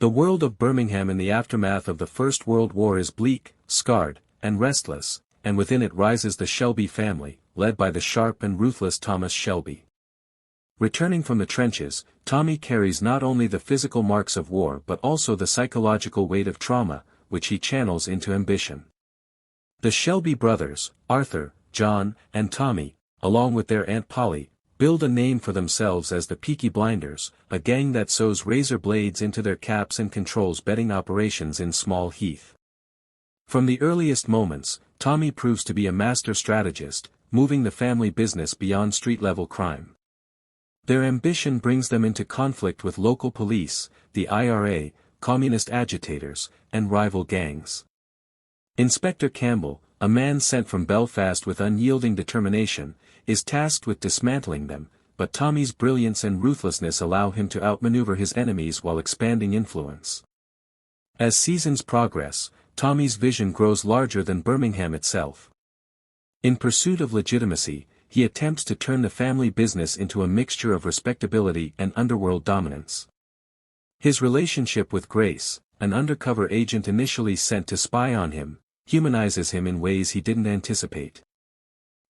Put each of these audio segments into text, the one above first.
The world of Birmingham in the aftermath of the First World War is bleak, scarred, and restless, and within it rises the Shelby family, led by the sharp and ruthless Thomas Shelby. Returning from the trenches, Tommy carries not only the physical marks of war but also the psychological weight of trauma, which he channels into ambition. The Shelby brothers, Arthur, John, and Tommy, along with their Aunt Polly, build a name for themselves as the Peaky Blinders, a gang that sews razor blades into their caps and controls betting operations in Small Heath. From the earliest moments, Tommy proves to be a master strategist, moving the family business beyond street-level crime. Their ambition brings them into conflict with local police, the IRA, communist agitators, and rival gangs. Inspector Campbell, a man sent from Belfast with unyielding determination, is tasked with dismantling them, but Tommy's brilliance and ruthlessness allow him to outmaneuver his enemies while expanding influence. As seasons progress, Tommy's vision grows larger than Birmingham itself. In pursuit of legitimacy, he attempts to turn the family business into a mixture of respectability and underworld dominance. His relationship with Grace, an undercover agent initially sent to spy on him, humanizes him in ways he didn't anticipate.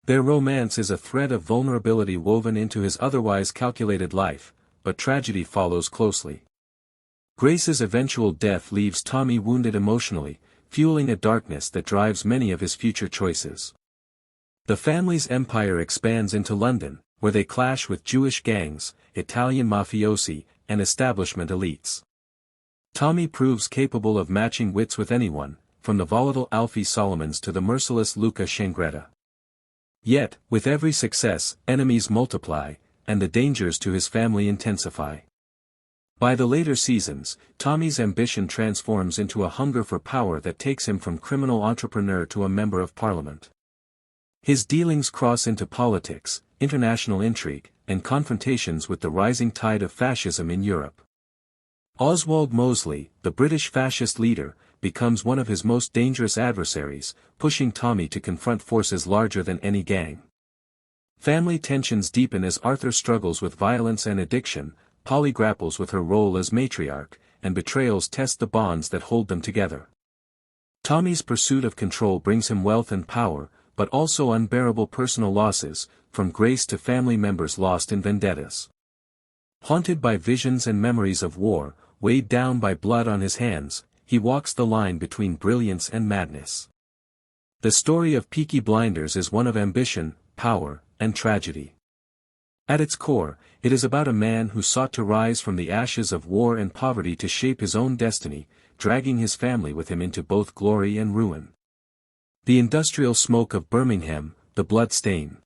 Their romance is a thread of vulnerability woven into his otherwise calculated life, but tragedy follows closely. Grace's eventual death leaves Tommy wounded emotionally, fueling a darkness that drives many of his future choices. The family's empire expands into London, where they clash with Jewish gangs, Italian mafiosi, and establishment elites. Tommy proves capable of matching wits with anyone, from the volatile Alfie Solomons to the merciless Luca Changretta. Yet, with every success, enemies multiply, and the dangers to his family intensify. By the later seasons, Tommy's ambition transforms into a hunger for power that takes him from criminal entrepreneur to a member of parliament. His dealings cross into politics, international intrigue, and confrontations with the rising tide of fascism in Europe. Oswald Mosley, the British fascist leader, becomes one of his most dangerous adversaries, pushing Tommy to confront forces larger than any gang. Family tensions deepen as Arthur struggles with violence and addiction, Polly grapples with her role as matriarch, and betrayals test the bonds that hold them together. Tommy's pursuit of control brings him wealth and power, but also unbearable personal losses, from Grace to family members lost in vendettas. Haunted by visions and memories of war, weighed down by blood on his hands, he walks the line between brilliance and madness. The story of Peaky Blinders is one of ambition, power, and tragedy. At its core, it is about a man who sought to rise from the ashes of war and poverty to shape his own destiny, dragging his family with him into both glory and ruin. The industrial smoke of Birmingham, the blood stain.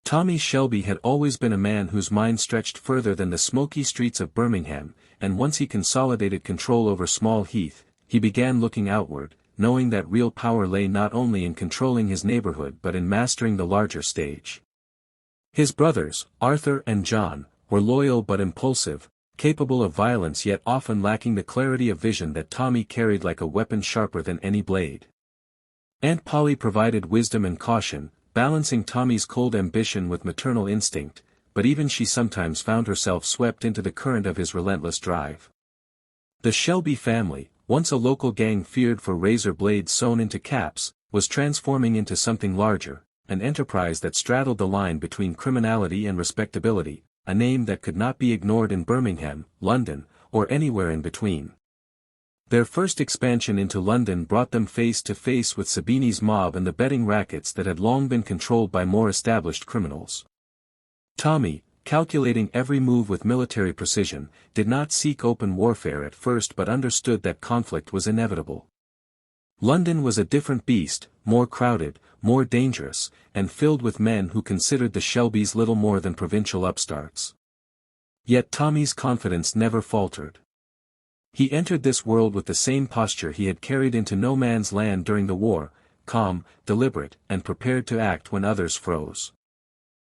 Tommy Shelby had always been a man whose mind stretched further than the smoky streets of Birmingham, and once he consolidated control over Small Heath, he began looking outward, knowing that real power lay not only in controlling his neighborhood but in mastering the larger stage. His brothers, Arthur and John, were loyal but impulsive, capable of violence yet often lacking the clarity of vision that Tommy carried like a weapon sharper than any blade. Aunt Polly provided wisdom and caution, balancing Tommy's cold ambition with maternal instinct, but even she sometimes found herself swept into the current of his relentless drive. The Shelby family, once a local gang feared for razor blades sewn into caps, was transforming into something larger, an enterprise that straddled the line between criminality and respectability, a name that could not be ignored in Birmingham, London, or anywhere in between. Their first expansion into London brought them face to face with Sabini's mob and the betting rackets that had long been controlled by more established criminals. Tommy, calculating every move with military precision, did not seek open warfare at first but understood that conflict was inevitable. London was a different beast, more crowded, more dangerous, and filled with men who considered the Shelbys little more than provincial upstarts. Yet Tommy's confidence never faltered. He entered this world with the same posture he had carried into no man's land during the war, calm, deliberate, and prepared to act when others froze.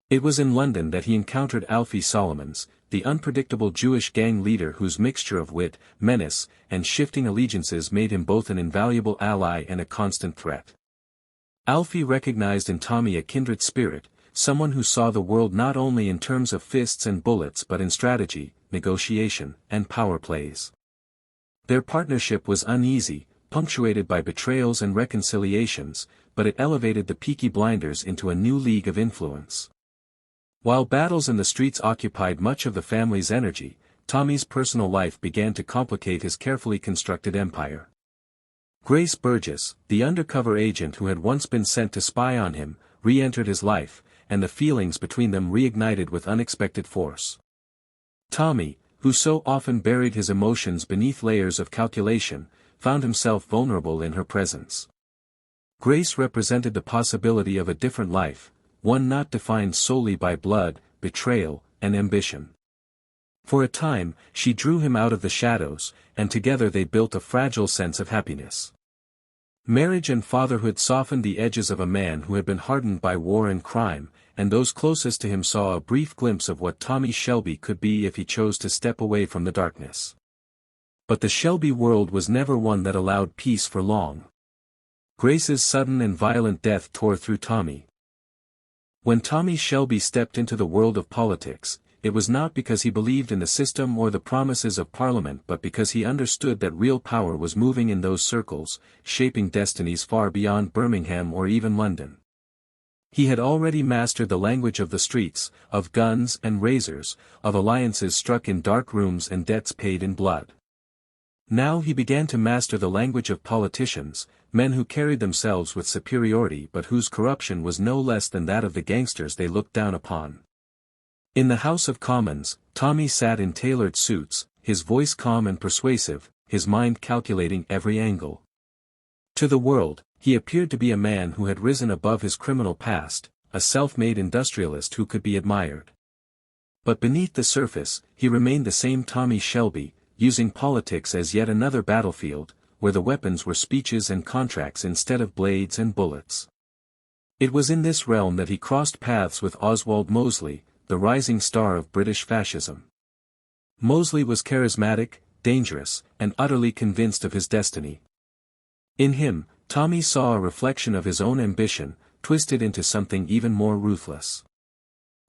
It was in London that he encountered Alfie Solomons, the unpredictable Jewish gang leader whose mixture of wit, menace, and shifting allegiances made him both an invaluable ally and a constant threat. Alfie recognized in Tommy a kindred spirit, someone who saw the world not only in terms of fists and bullets but in strategy, negotiation, and power plays. Their partnership was uneasy, punctuated by betrayals and reconciliations, but it elevated the Peaky Blinders into a new league of influence. While battles in the streets occupied much of the family's energy, Tommy's personal life began to complicate his carefully constructed empire. Grace Burgess, the undercover agent who had once been sent to spy on him, re-entered his life, and the feelings between them reignited with unexpected force. Tommy, who so often buried his emotions beneath layers of calculation, found himself vulnerable in her presence. Grace represented the possibility of a different life, one not defined solely by blood, betrayal, and ambition. For a time, she drew him out of the shadows, and together they built a fragile sense of happiness. Marriage and fatherhood softened the edges of a man who had been hardened by war and crime, and those closest to him saw a brief glimpse of what Tommy Shelby could be if he chose to step away from the darkness. But the Shelby world was never one that allowed peace for long. Grace's sudden and violent death tore through Tommy. When Tommy Shelby stepped into the world of politics, it was not because he believed in the system or the promises of Parliament but because he understood that real power was moving in those circles, shaping destinies far beyond Birmingham or even London. He had already mastered the language of the streets, of guns and razors, of alliances struck in dark rooms and debts paid in blood. Now he began to master the language of politicians, men who carried themselves with superiority but whose corruption was no less than that of the gangsters they looked down upon. In the House of Commons, Tommy sat in tailored suits, his voice calm and persuasive, his mind calculating every angle. To the world, he appeared to be a man who had risen above his criminal past, a self-made industrialist who could be admired. But beneath the surface, he remained the same Tommy Shelby, using politics as yet another battlefield, where the weapons were speeches and contracts instead of blades and bullets. It was in this realm that he crossed paths with Oswald Mosley, the rising star of British fascism. Mosley was charismatic, dangerous, and utterly convinced of his destiny. In him, Tommy saw a reflection of his own ambition, twisted into something even more ruthless.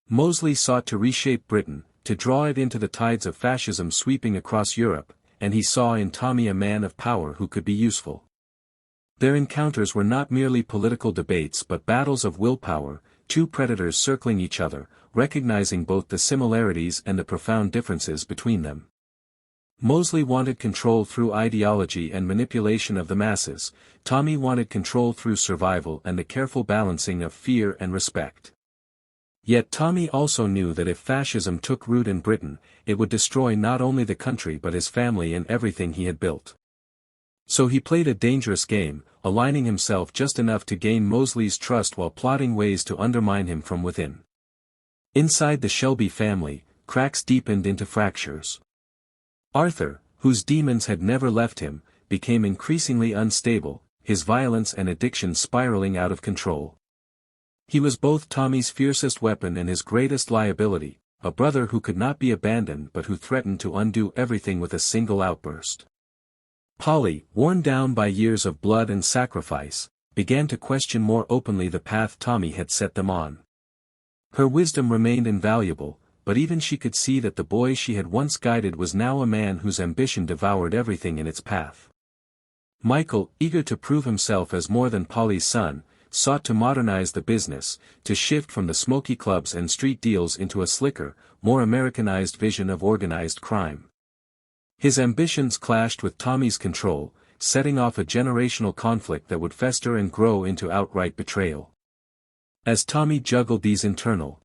Mosley sought to reshape Britain, to draw it into the tides of fascism sweeping across Europe, and he saw in Tommy a man of power who could be useful. Their encounters were not merely political debates but battles of willpower, two predators circling each other, recognizing both the similarities and the profound differences between them. Mosley wanted control through ideology and manipulation of the masses, Tommy wanted control through survival and the careful balancing of fear and respect. Yet Tommy also knew that if fascism took root in Britain, it would destroy not only the country but his family and everything he had built. So he played a dangerous game, aligning himself just enough to gain Mosley's trust while plotting ways to undermine him from within. Inside the Shelby family, cracks deepened into fractures. Arthur, whose demons had never left him, became increasingly unstable, his violence and addiction spiraling out of control. He was both Tommy's fiercest weapon and his greatest liability, a brother who could not be abandoned but who threatened to undo everything with a single outburst. Polly, worn down by years of blood and sacrifice, began to question more openly the path Tommy had set them on. Her wisdom remained invaluable, but even she could see that the boy she had once guided was now a man whose ambition devoured everything in its path. Michael, eager to prove himself as more than Polly's son, sought to modernize the business, to shift from the smoky clubs and street deals into a slicker, more Americanized vision of organized crime. His ambitions clashed with Tommy's control, setting off a generational conflict that would fester and grow into outright betrayal. As Tommy juggled these internal,